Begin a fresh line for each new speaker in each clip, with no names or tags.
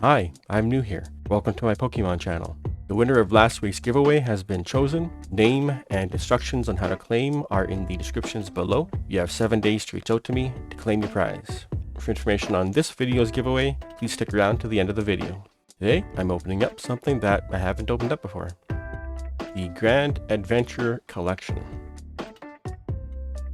Hi, I'm new here. Welcome to my Pokemon channel. The winner of last week's giveaway has been chosen. Name and instructions on how to claim are in the descriptions below. You have 7 days to reach out to me to claim your prize. For information on this video's giveaway, please stick around to the end of the video. Today, I'm opening up something that I haven't opened up before. The Grand Adventure Collection.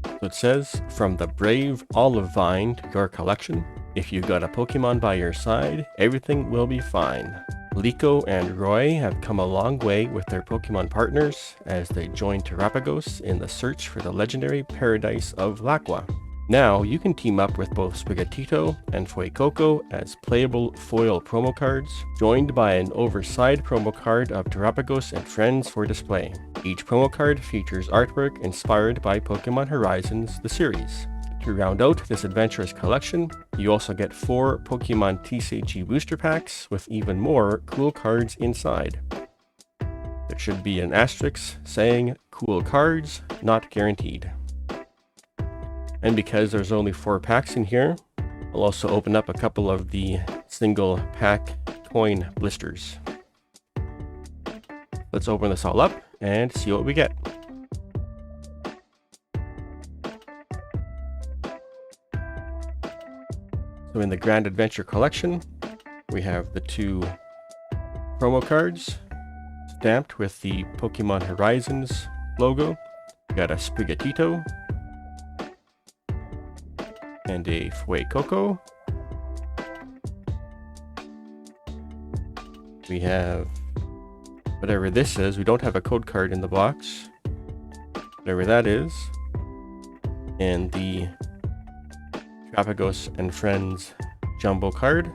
So it says, from the brave olive vine to your collection, if you've got a Pokemon by your side, everything will be fine. Liko and Roy have come a long way with their Pokemon partners as they join Terrapagos in the search for the legendary paradise of Laqua. Now you can team up with both Sprigatito and Fuecoco as playable foil promo cards, joined by an oversized promo card of Terrapagos and friends for display. Each promo card features artwork inspired by Pokemon Horizons, the series. To round out this adventurous collection, you also get 4 Pokemon TCG booster packs with even more cool cards inside. There should be an asterisk saying, cool cards, not guaranteed. And because there's only 4 packs in here, I'll also open up a couple of the single pack coin blisters. Let's open this all up and see what we get. So in the Grand Adventure Collection, we have the 2 promo cards stamped with the Pokemon Horizons logo. We got a Sprigatito and a Fuecoco. We have whatever this is. We don't have a code card in the box. Whatever that is. And the Terrapagos and Friends jumbo card.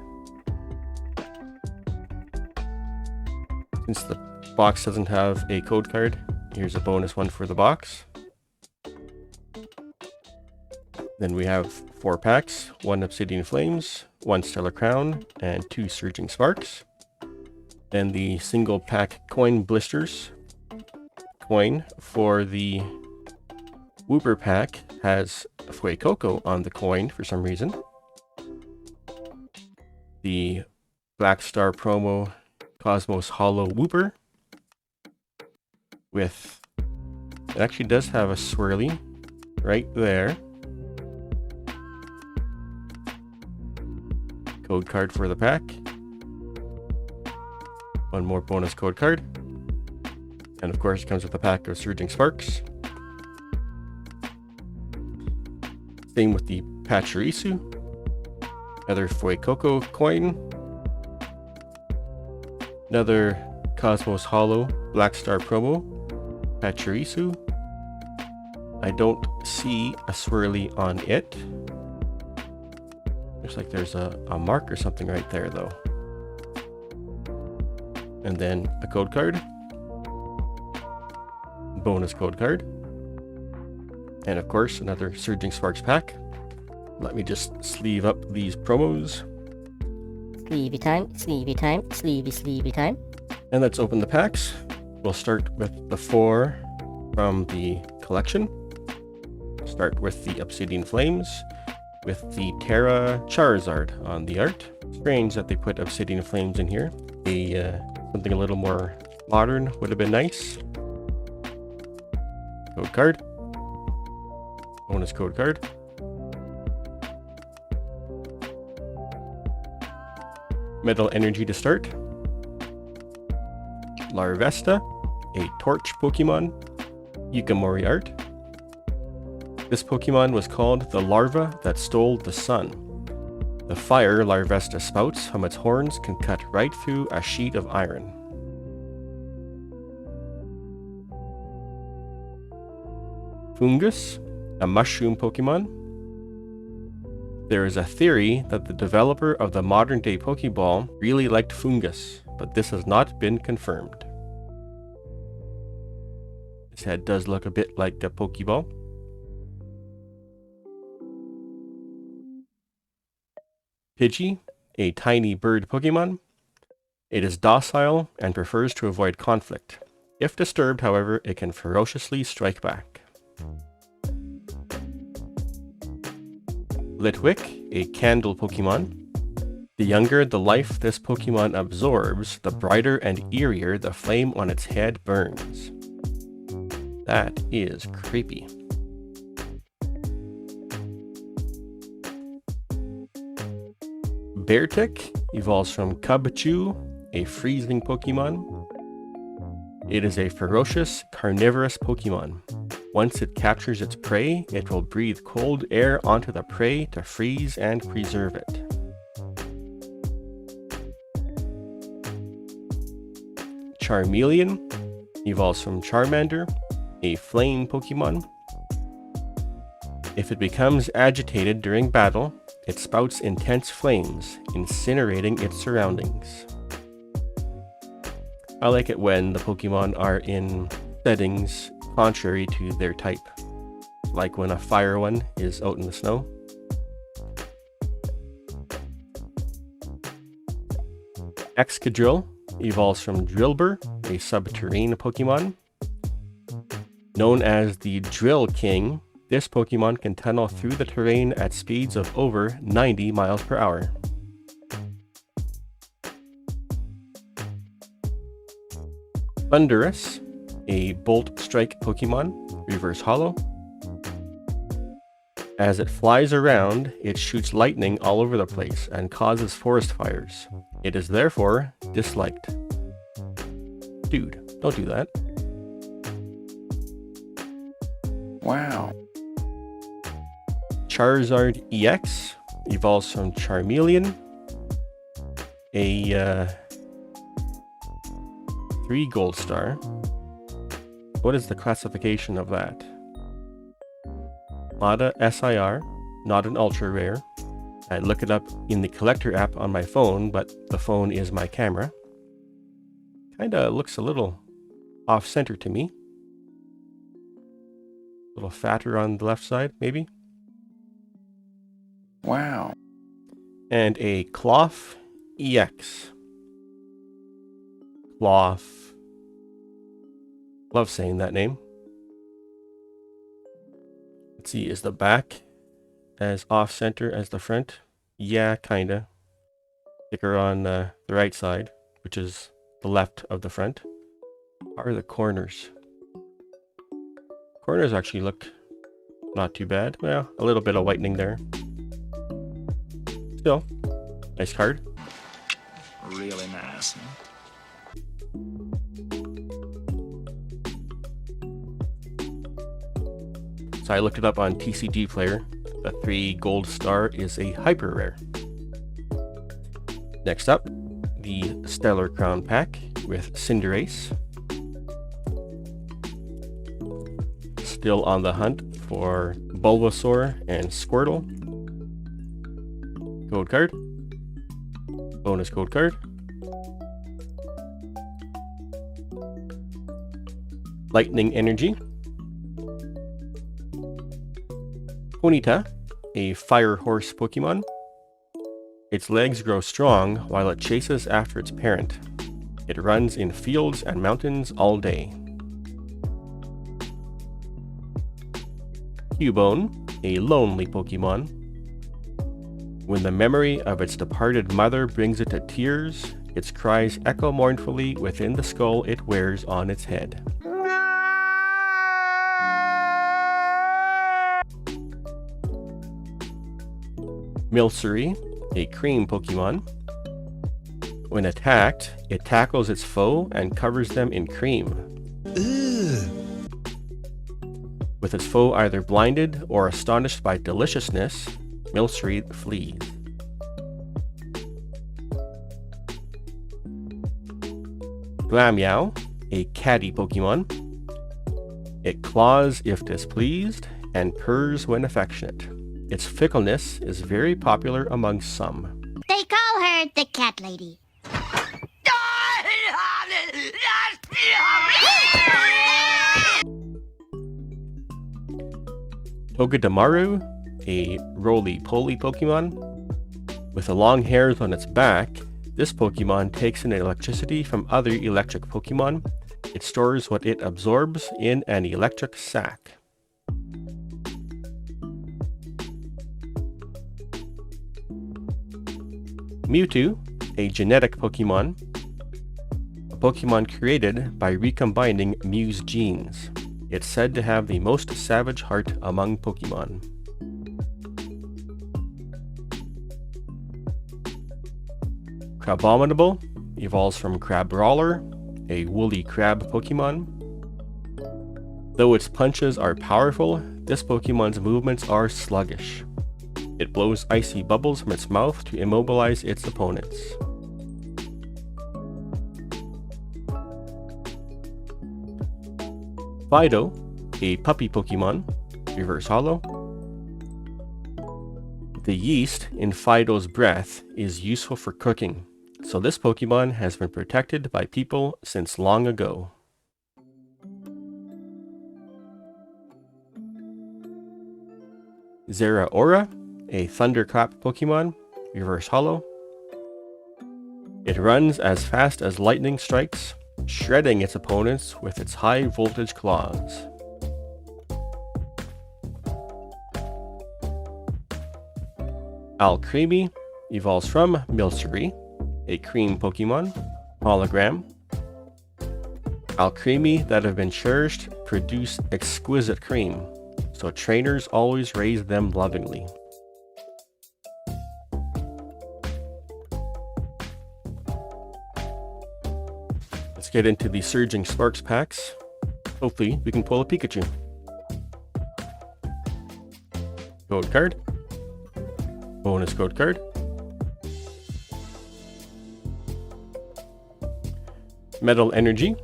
Since the box doesn't have a code card, here's a bonus one for the box. Then we have 4 packs, 1 Obsidian Flames, 1 Stellar Crown, and 2 Surging Sparks. Then the single pack coin blisters. Coin for the Wooper pack has a Fuecoco on the coin for some reason. The Black Star promo Cosmos Hollow Wooper with, it actually does have a swirly right there. Code card for the pack. 1 more bonus code card. And of course it comes with a pack of Surging Sparks. Same with the Pachirisu. Another Fuecoco coin. Another Cosmos Hollow Black Star promo Pachirisu. I don't see a swirly on it. Looks like there's a mark or something right there though. And then a code card. Bonus code card. And of course, another Surging Sparks pack. Let me just sleeve up these promos.
Sleevey time, sleevey time, sleevey time.
And let's open the packs. We'll start with the 4 from the collection. Start with the Obsidian Flames, with the Terra Charizard on the art. Strange that they put Obsidian Flames in here. Something a little more modern would have been nice. Code card. Bonus code card. Metal Energy to start. Larvesta, a Torch Pokemon. Yukamori art. This Pokemon was called the larva that stole the sun. The fire Larvesta spouts from its horns can cut right through a sheet of iron. Fungus, a mushroom Pokemon. There is a theory that the developer of the modern-day Pokeball really liked Fungus, but this has not been confirmed. His head does look a bit like a Pokeball. Pidgey, a tiny bird Pokemon. It is docile and prefers to avoid conflict. If disturbed, however, it can ferociously strike back. Litwick, a candle Pokemon. The younger the life this Pokemon absorbs, the brighter and eerier the flame on its head burns. That is creepy. Beartic evolves from Cubchoo, a freezing Pokemon. It is a ferocious, carnivorous Pokemon. Once it captures its prey, it will breathe cold air onto the prey to freeze and preserve it. Charmeleon evolves from Charmander, a flame Pokemon. If it becomes agitated during battle, it spouts intense flames, incinerating its surroundings. I like it when the Pokemon are in settings contrary to their type, like when a fire one is out in the snow. Excadrill evolves from Drillbur, a subterranean Pokemon. Known as the Drill King, this Pokemon can tunnel through the terrain at speeds of over 90 miles per hour. Thundurus, a Bolt Strike Pokemon, reverse holo. As it flies around, it shoots lightning all over the place and causes forest fires. It is therefore disliked. Dude, don't do that.
Wow.
Charizard EX evolves from Charmeleon, a 3 gold star. What is the classification of that? Not a SIR, not an ultra rare. I look it up in the collector app on my phone, but the phone is my camera. Kinda looks a little off-center to me. A little fatter on the left side, maybe.
Wow.
And a Cloth EX. Cloth. Love saying that name. Let's see, is the back as off-center as the front? Yeah, kinda. Thicker on the right side, which is the left of the front. How are the corners? Corners actually look not too bad. Well, a little bit of whitening there. Still, nice card.
Really nice. Huh?
So I looked it up on TCG Player. The 3 gold star is a hyper rare. Next up, the Stellar Crown pack with Cinderace. Still on the hunt for Bulbasaur and Squirtle. Code card. Bonus code card. Lightning Energy. Ponyta, a fire horse Pokemon. Its legs grow strong while it chases after its parent. It runs in fields and mountains all day. Cubone, a lonely Pokemon. When the memory of its departed mother brings it to tears, its cries echo mournfully within the skull it wears on its head. Milcery, a cream Pokemon. When attacked, it tackles its foe and covers them in cream.
Ugh.
With its foe either blinded or astonished by deliciousness, Milcery flees. Glameow, a catty Pokemon. It claws if displeased and purrs when affectionate. Its fickleness is very popular among some.
They call her the cat lady.
Togedemaru, a roly-poly Pokemon. With the long hairs on its back, this Pokemon takes in electricity from other electric Pokemon. It stores what it absorbs in an electric sac. Mewtwo, a genetic Pokemon. A Pokemon created by recombining Mew's genes. It's said to have the most savage heart among Pokemon. Crabominable evolves from Crabrawler, a woolly crab Pokemon. Though its punches are powerful, this Pokemon's movements are sluggish. It blows icy bubbles from its mouth to immobilize its opponents. Fido, a puppy Pokemon, reverse holo. The yeast in Fido's breath is useful for cooking, so this Pokemon has been protected by people since long ago. Zeraora, a thunderclap Pokemon, reverse holo. It runs as fast as lightning strikes, shredding its opponents with its high voltage claws. Alcremie evolves from Milcery, a cream Pokemon, hologram. Alcremie that have been cherished produce exquisite cream, so trainers always raise them lovingly. Let's get into the Surging Sparks packs. Hopefully we can pull a Pikachu. Code card. Bonus code card. Metal Energy.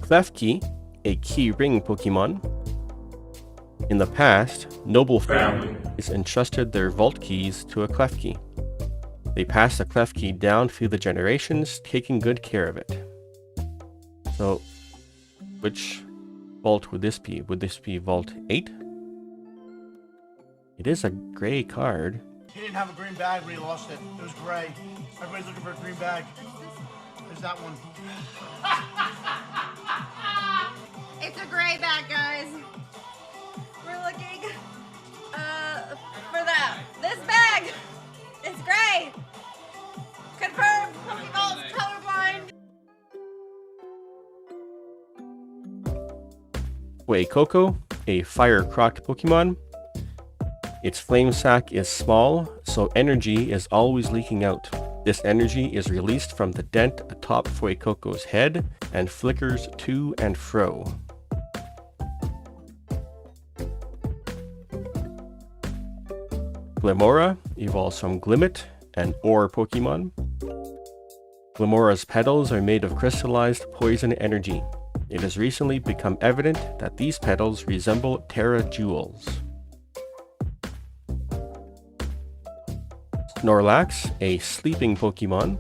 Klefki, a key ring Pokemon. In the past, noble families entrusted their vault keys to a Klefki. They passed the Klefki down through the generations, taking good care of it. So, which vault would this be? Would this be Vault 8? It is a gray card.
He didn't have a green bag when he lost it. It was gray. Everybody's looking for a green bag. There's that one.
It's a gray bag, guys. We're looking for that. This bag is gray. Confirmed. Pokeball's colorblind.
Coco, a fire croc Pokemon. Its flame sac is small, so energy is always leaking out. This energy is released from the dent atop Coco's head and flickers to and fro. Glimmora evolves from Glimmet, an ore Pokemon. Glimmora's petals are made of crystallized poison energy. It has recently become evident that these petals resemble Terra Jewels. Snorlax, a sleeping Pokemon.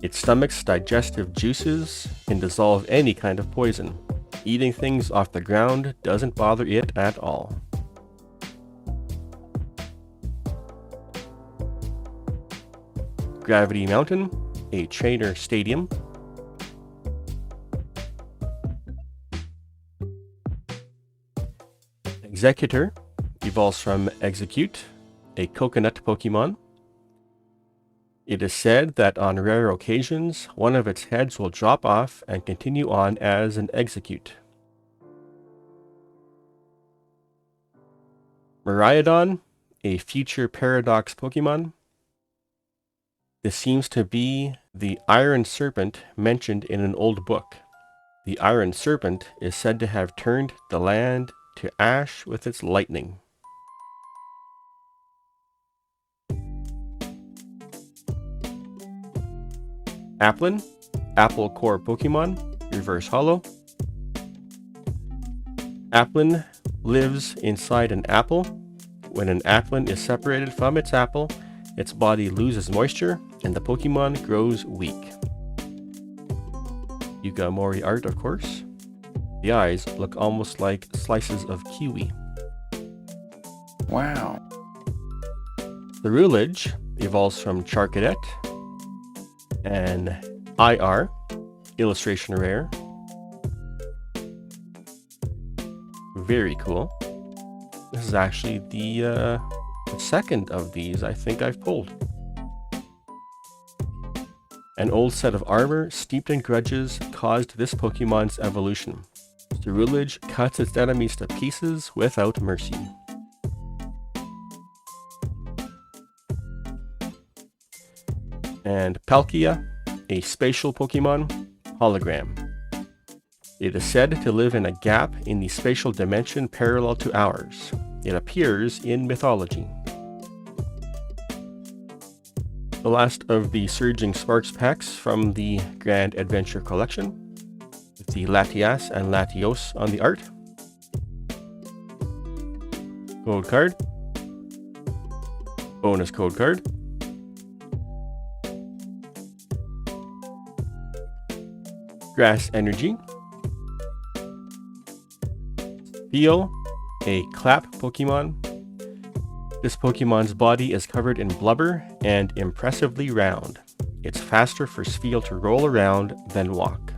Its stomach's digestive juices can dissolve any kind of poison. Eating things off the ground doesn't bother it at all. Gravity Mountain, a trainer stadium. Executor evolves from Execute, a coconut Pokemon. It is said that on rare occasions, one of its heads will drop off and continue on as an Execute. Miraidon, a future Paradox Pokemon. This seems to be the Iron Serpent mentioned in an old book. The Iron Serpent is said to have turned the land to ash with its lightning. Applin, Apple Core Pokemon, reverse holo. Applin lives inside an apple. When an applin is separated from its apple, its body loses moisture and the Pokemon grows weak. Yuga Mori art, of course. The eyes look almost like slices of kiwi.
Wow.
The Rulage evolves from Charcadet and IR, illustration rare. Very cool. This is actually the The second of these I think I've pulled. An old set of armor steeped in grudges caused this Pokemon's evolution. Cerulege cuts its enemies to pieces without mercy. And Palkia, a spatial Pokemon, hologram. It is said to live in a gap in the spatial dimension parallel to ours. It appears in mythology. The last of the Surging Sparks packs from the Grand Adventure Collection, with the Latias and Latios on the art. Code card. Bonus code card. Grass Energy. Theo, a Clap Pokemon. This Pokemon's body is covered in blubber and impressively round. It's faster for Spheal to roll around than walk.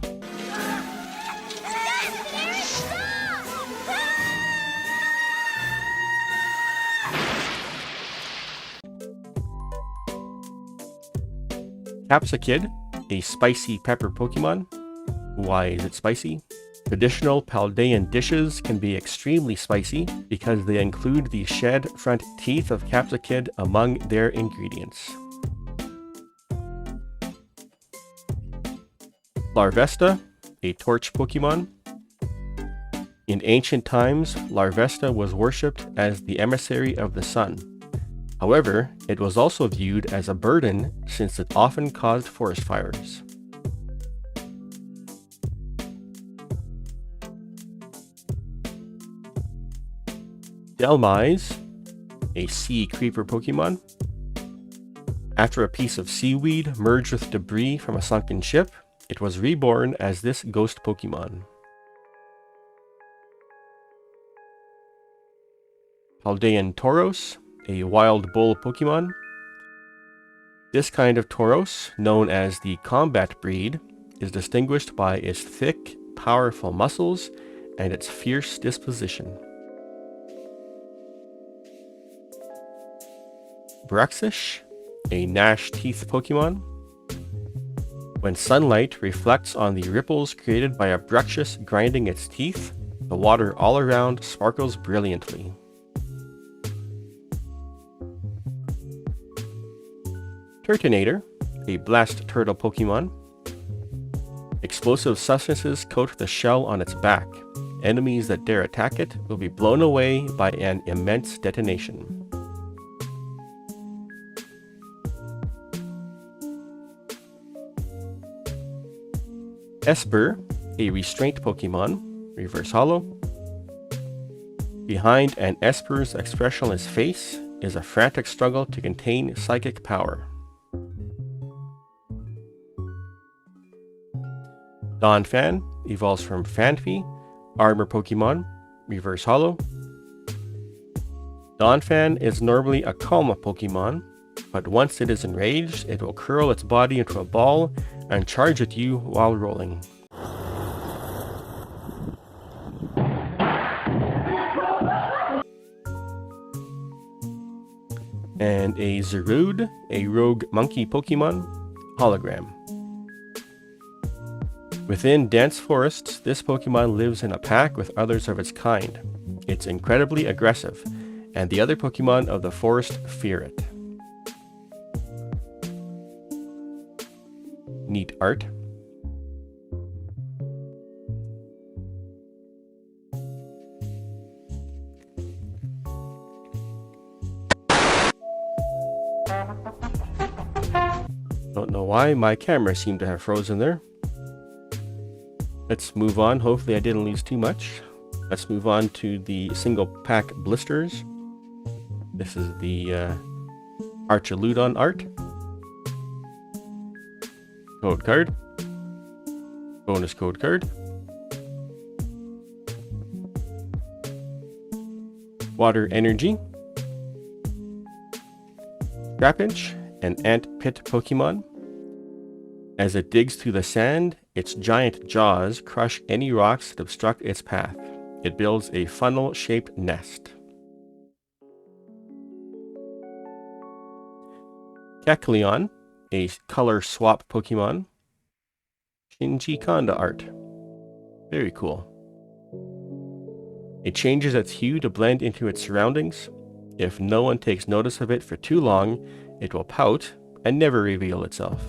Capsakid, a spicy pepper Pokemon. Why is it spicy? Traditional Paldean dishes can be extremely spicy because they include the shed front teeth of Capsakid among their ingredients. Larvesta, a torch Pokemon. In ancient times, Larvesta was worshipped as the emissary of the sun. However, it was also viewed as a burden since it often caused forest fires. Delmise, a sea creeper Pokemon. After a piece of seaweed merged with debris from a sunken ship, it was reborn as this ghost Pokemon. Paldean Tauros, a wild bull Pokemon. This kind of Tauros, known as the combat breed, is distinguished by its thick, powerful muscles and its fierce disposition. Bruxish, a gnash teeth Pokemon. When sunlight reflects on the ripples created by a Bruxish grinding its teeth, the water all around sparkles brilliantly. Turtonator, a blast turtle Pokemon. Explosive substances coat the shell on its back. Enemies that dare attack it will be blown away by an immense detonation. Esper, a restraint Pokemon, reverse holo. Behind an Esper's expressionless face is a frantic struggle to contain psychic power. Donphan evolves from Phanpy, armor Pokemon, reverse holo. Donphan is normally a calm Pokemon, but once it is enraged, it will curl its body into a ball and charge at you while rolling. And a Zarude, a rogue monkey Pokemon, hologram. Within dense forests, this Pokemon lives in a pack with others of its kind. It's incredibly aggressive, and the other Pokemon of the forest fear it. Neat art. Don't know why my camera seemed to have frozen there. Let's move on. Hopefully I didn't lose too much. Let's move on to the single pack blisters. This is the Archaludon art. Code card. Bonus code card. Water Energy. Trapinch, an ant pit Pokemon. As it digs through the sand, its giant jaws crush any rocks that obstruct its path. It builds a funnel-shaped nest. Kecleon, a color swap Pokemon. Shinji Kanda art. Very cool. It changes its hue to blend into its surroundings. If no one takes notice of it for too long, it will pout and never reveal itself.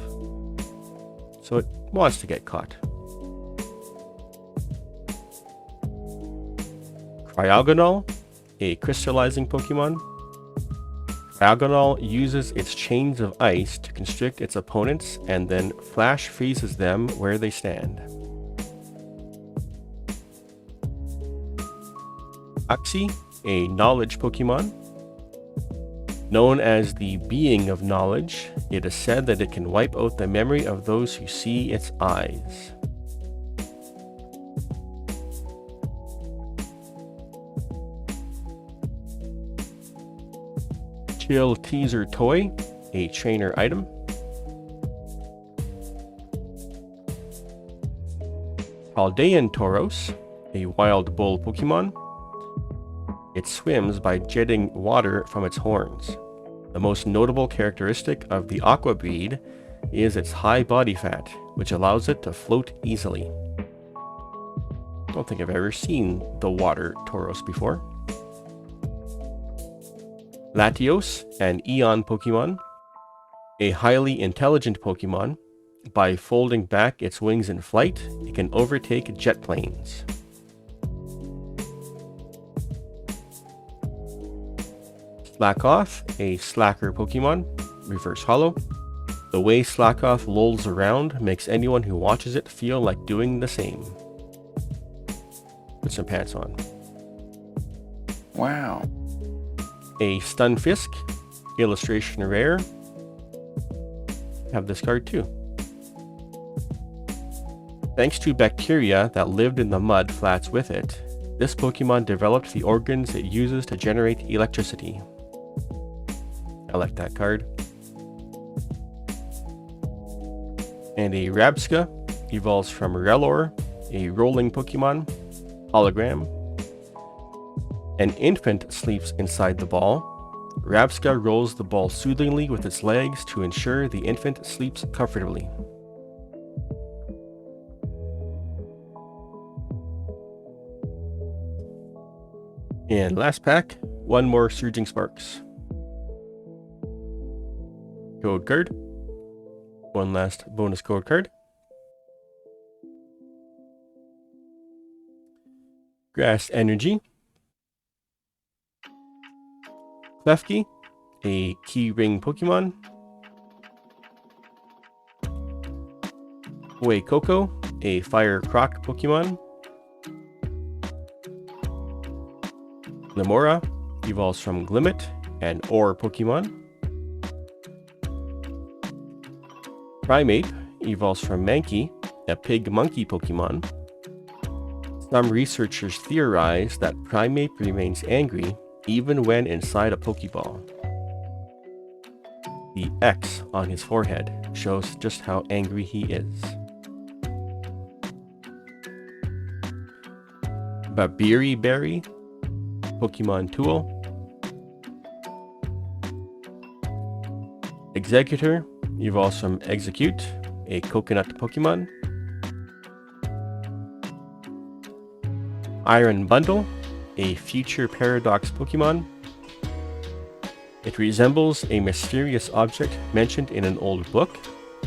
So it wants to get caught. Cryogonal, a crystallizing Pokemon. Cryogonal uses its chains of ice to constrict its opponents and then flash freezes them where they stand. Axie, a knowledge Pokemon. Known as the Being of Knowledge, it is said that it can wipe out the memory of those who see its eyes. Chill Teaser Toy, a trainer item. Paldean Tauros, a wild bull Pokemon. It swims by jetting water from its horns. The most notable characteristic of the aqua breed is its high body fat, which allows it to float easily. I don't think I've ever seen the water Tauros before. Latios, an Eon Pokemon. A highly intelligent Pokemon. By folding back its wings in flight, it can overtake jet planes. Slackoth, a slacker Pokemon. Reverse Hollow. The way Slackoth lolls around makes anyone who watches it feel like doing the same. Put some pants on.
Wow.
A Stunfisk, illustration rare. Have this card too. Thanks to bacteria that lived in the mud flats with it, this Pokemon developed the organs it uses to generate electricity. I like that card. And a Rabsca evolves from Relor, a rolling Pokemon, hologram. An infant sleeps inside the ball. Rabsca rolls the ball soothingly with its legs to ensure the infant sleeps comfortably. And last pack, one more Surging Sparks. Code card. One last bonus code card. Grass Energy. Klefki, a Key Ring Pokemon. Coco, a Fire Croc Pokemon. Glimmora evolves from Glimmet, an Ore Pokemon. Primeape evolves from Mankey, a Pig-Monkey Pokemon. Some researchers theorize that Primeape remains angry even when inside a Pokeball. The X on his forehead shows just how angry he is. Babiri Berry, Pokemon Tool. Executor evolves from Execute, a coconut Pokemon. Iron Bundle, a Future Paradox Pokemon. It resembles a mysterious object mentioned in an old book.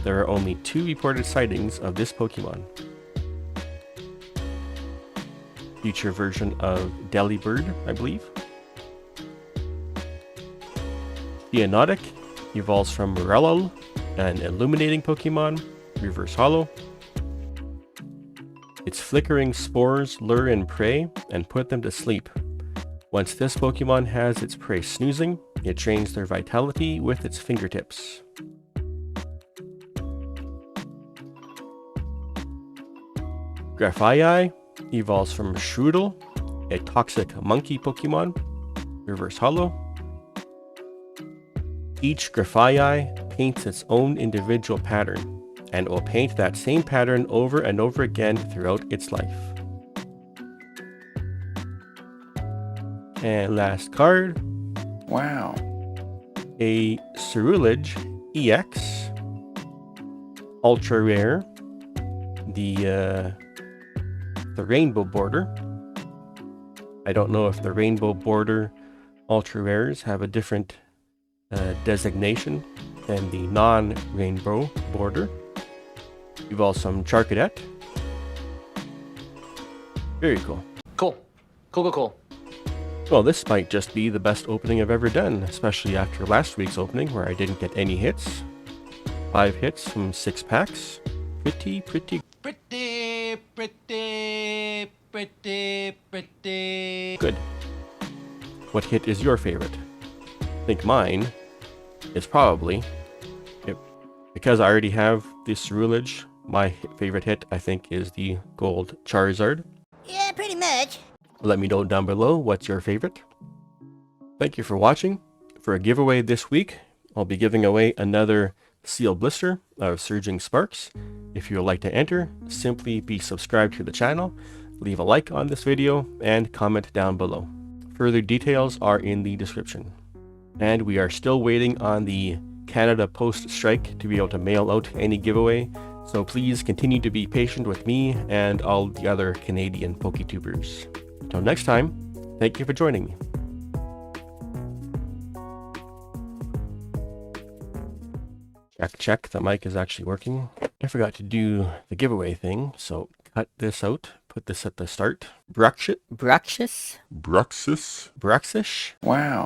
There are only 2 reported sightings of this Pokemon. Future version of Delibird, I believe. Geonotic evolves from Morellal, an illuminating Pokemon, reverse hollow. Its flickering spores lure in prey and put them to sleep. Once this Pokemon has its prey snoozing, it drains their vitality with its fingertips. Grafaiai evolves from Shroodle, a toxic monkey Pokemon, reverse hollow. Each Grafaiai paints its own individual pattern, and will paint that same pattern over and over again throughout its life. And last card.
Wow.
A Cerulege, EX, Ultra Rare, the Rainbow Border. I don't know if the Rainbow Border Ultra Rares have a different designation than the non-Rainbow Border. Evolve Charcadet. Very cool.
Cool. Cool.
Well, this might just be the best opening I've ever done, especially after last week's opening where I didn't get any hits. 5 hits from 6 packs. Pretty. Good. What hit is your favorite? I think mine is probably, because I already have this Cerulege, my favorite hit I think is the Gold Charizard.
Yeah, pretty much.
Let me know down below what's your favorite. Thank you for watching. For a giveaway this week, I'll be giving away another Seal Blister of Surging Sparks. If you would like to enter, simply be subscribed to the channel, leave a like on this video, and comment down below. Further details are in the description. And we are still waiting on the Canada Post strike to be able to mail out any giveaway, so please continue to be patient with me and all the other Canadian PokeTubers. Until next time, thank you for joining me. Check, the mic is actually working. I forgot to do the giveaway thing, so cut this out, put this at the start. Bruxish?
Bruxish?
Bruxish?
Wow.